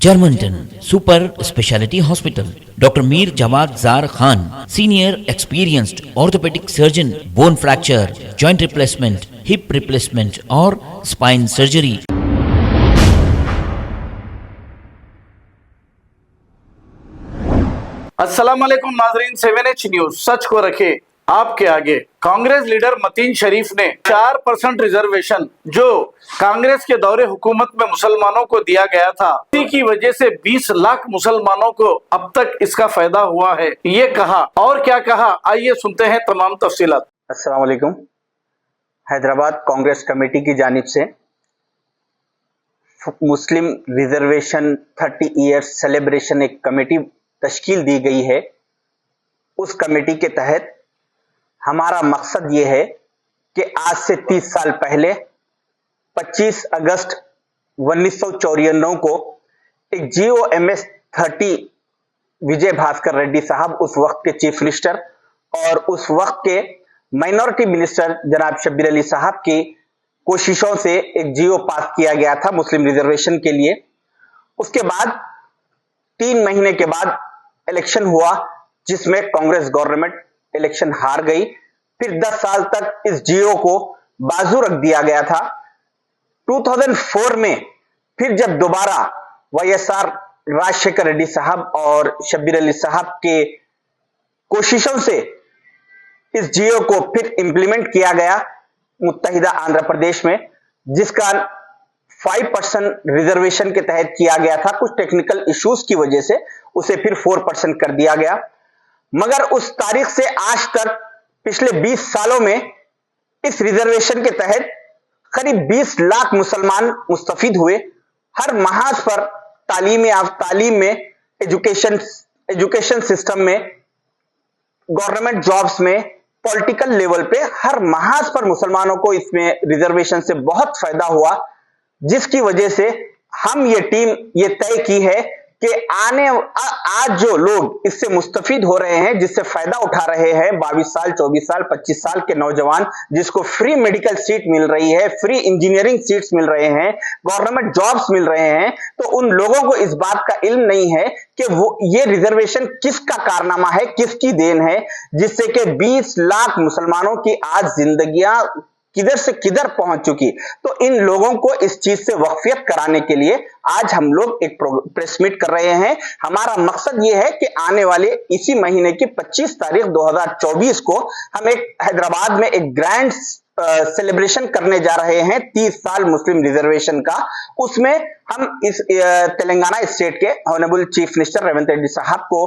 Germantown Super Speciality Hospital. Dr. Mir Jawad Zar Khan, Senior Experienced Orthopedic Surgeon, Bone Fracture, Joint Replacement, Hip Replacement or Spine Surgery. अस्सलाम वालेकुम नाजरीन, 7H news सच को रखे आपके आगे। Congress leader Mateen शरीफ ने 4% reservation जो कांग्रेस के दौरे हुकूमत में मुसलमानों को दिया गया था, इसी की वजह से 20 लाख मुसलमानों को अब तक इसका फायदा हुआ है, ये कहा। और क्या कहा, आइए सुनते हैं तमाम तफसीलात। अस्सलाम वालेकुम। हैदराबाद कांग्रेस कमेटी की जानिब से मुस्लिम रिजर्वेशन 30 ईयर्स सेलिब्रेशन एक कमेटी तश्कील दी गई है। उस कमेटी के तहत हमारा मकसद ये है कि आज से 30 साल पहले 25 अगस्त 1994 को एक GOMS 30 विजय भास्कर रेड्डी साहब, उस वक्त के चीफ मिनिस्टर और उस वक्त के माइनॉरिटी मिनिस्टर जनाब शब्बीर अली साहब की कोशिशों से एक GO पास किया गया था मुस्लिम रिजर्वेशन के लिए। उसके बाद 3 महीने के बाद इलेक्शन हुआ, जिसमें कांग्रेस गवर्नमेंट इलेक्शन हार गई। फिर 10 साल तक इस GO को बाजू रख दिया गया था। 2004 में फिर जब दोबारा YSR राजशेखर रेड्डी साहब और शब्बीर अली साहब के कोशिशों से इस GO को फिर इंप्लीमेंट किया गया मुत्तहिदा आंध्र प्रदेश में, जिसका 5% रिजर्वेशन के तहत किया गया था। कुछ टेक्निकल इश्यूज की वजह से उसे फिर 4% कर दिया गया। मगर उस तारीख से आज तक पिछले 20 सालों में इस रिजर्वेशन के तहत करीब 20 लाख मुसलमान मुस्तफीद हुए। हर महाज पर तालीम में, एजुकेशन सिस्टम में, गवर्नमेंट जॉब्स में, पॉलिटिकल लेवल पे हर महाज पर मुसलमानों को इसमें रिजर्वेशन से बहुत फायदा हुआ, जिसकी वजह से हम ये टीम ये तय की है कि आज जो लोग इससे मुस्तफीद हो रहे हैं, जिससे फायदा उठा रहे हैं, 22 साल 24 साल 25 साल के नौजवान जिसको फ्री मेडिकल सीट मिल रही है, फ्री इंजीनियरिंग सीट्स मिल रहे हैं, गवर्नमेंट जॉब्स मिल रहे हैं, तो उन लोगों को इस बात का इल्म नहीं है कि वो ये रिजर्वेशन किसका कारनामा है, किसकी देन है, जिससे कि 20 लाख मुसलमानों की आज जिंदगियां किधर से किधर पहुंच चुकी। तो इन लोगों को इस चीज से वाकफियत कराने के लिए आज हम लोग एक प्रेस मीट कर रहे हैं। हमारा मकसद ये है कि आने वाले इसी महीने की 25 तारीख 2024 को हम एक हैदराबाद में एक ग्रैंड सेलिब्रेशन करने जा रहे हैं 30 साल मुस्लिम रिजर्वेशन का। उसमें हम इस तेलंगाना स्टेट के honourable chief minister Revanth Reddy साहब को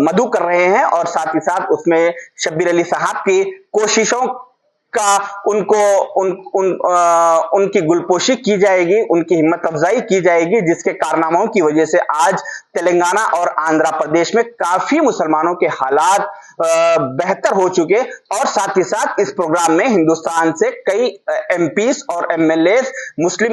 मदऊ कर रहे हैं और साथ ही साथ उसमें शब्बीर अली साहब की कोशिशों का उनकी गुलपोशी की जाएगी, उनकी हिम्मत अफजाई की जाएगी, जिसके कारनामों की वजह से आज तेलंगाना और आंध्र प्रदेश में काफी मुसलमानों के हालात बेहतर हो चुके। और साथ ही साथ इस प्रोग्राम में हिंदुस्तान से कई MPs और MLAs, मुस्लिम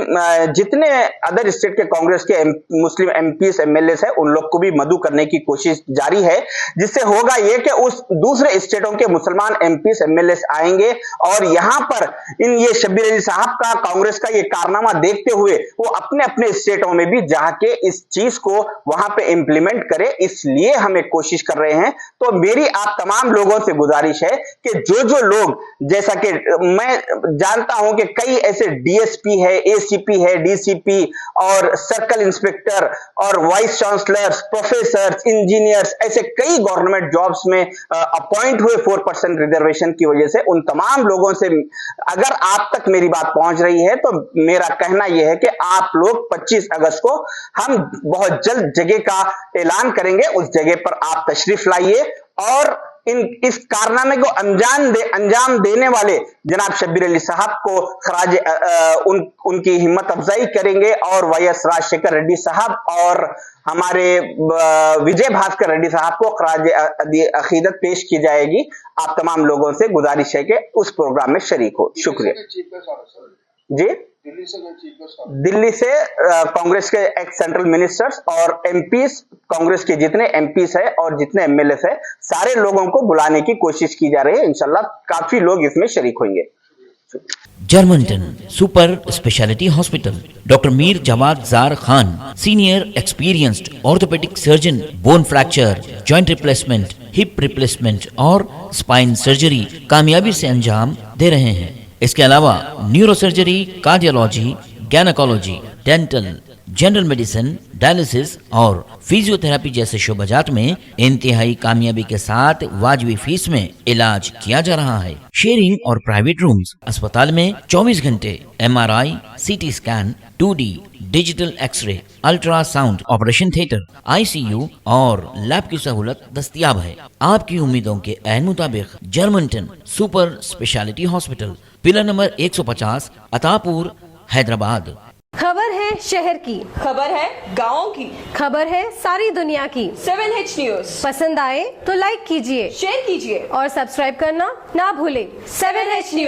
जितने अदर स्टेट के कांग्रेस के मुस्लिम MPs MLAs है, उन लोग को भी मदऊ करने की कोशिश जारी है, जिससे होगा ये कि उस दूसरे स्टेटों के मुसलमान MPs MLAs आएंगे और यहां पर ये शब्बीर अली साहब का, कांग्रेस का ये कारनामा देखते हुए वो अपने अपने स्टेटों में भी जाके इस चीज को वहां पे इंप्लीमेंट करे। इसलिए हम एक कोशिश कर रहे हैं। तो मेरी आप तमाम लोगों से गुजारिश है कि जो लोग, जैसा कि मैं जानता हूं कि कई ऐसे DSP है, ACP है, DCP और सर्कल इंस्पेक्टर और वाइस चांसलर्स, प्रोफेसर, इंजीनियर्स, ऐसे कई गवर्नमेंट जॉब्स में अपॉइंट हुए 4% रिजर्वेशन की वजह से। उन तमाम लोगों से अगर आप तक मेरी बात पहुंच रही है तो मेरा कहना यह है कि आप लोग 25 अगस्त को हम बहुत जल्द जगह का ऐलान करेंगे, उस जगह पर आप तशरीफ लाइए और इस कारनामे को अंजाम देने वाले जनाब शब्बीर अली साहब को खराज उनकी हिम्मत अफजाई करेंगे और YS राजशेखर रेड्डी साहब और हमारे विजय भास्कर रेड्डी साहब को खराज अकीदत पेश की जाएगी। आप तमाम लोगों से गुजारिश है कि उस प्रोग्राम में शरीक हो। शुक्रिया जी। दिल्ली से कांग्रेस के एक्स सेंट्रल मिनिस्टर्स और MPs, कांग्रेस के जितने MPs है और जितने MLAs है, सारे लोगों को बुलाने की कोशिश की जा रही है। इंशाल्लाह काफी लोग इसमें शरीक होंगे। Germantown super speciality hospital, doctor Mir Jawad Jar Khan, senior experienced orthopaedic surgeon, bone fracture, joint replacement, hip replacement और स्पाइन सर्जरी कामयाबी से अंजाम दे रहे हैं। इसके अलावा neuro surgery, cardiology, gynaecology, dental, general medicine, dialysis और फिजियोथेरेपी जैसे शोबाजात में इंतहाई कामयाबी के साथ वाजबी फीस में इलाज किया जा रहा है। शेयरिंग और प्राइवेट रूम्स, अस्पताल में 24 घंटे MRI, CT scan, 2D digital x ray, ultrasound, operation theatre, ICU और लैब की सहूलत दस्तयाब है। आपकी उम्मीदों के ऐन मुताबिक जर्मनटन super speciality hospital, pillar number 150, Attapur, Hyderabad. खबर है शहर की, खबर है गाँव की, खबर है सारी दुनिया की। 7H न्यूज पसंद आए तो लाइक कीजिए, शेयर कीजिए और सब्सक्राइब करना ना भूलें। 7H news.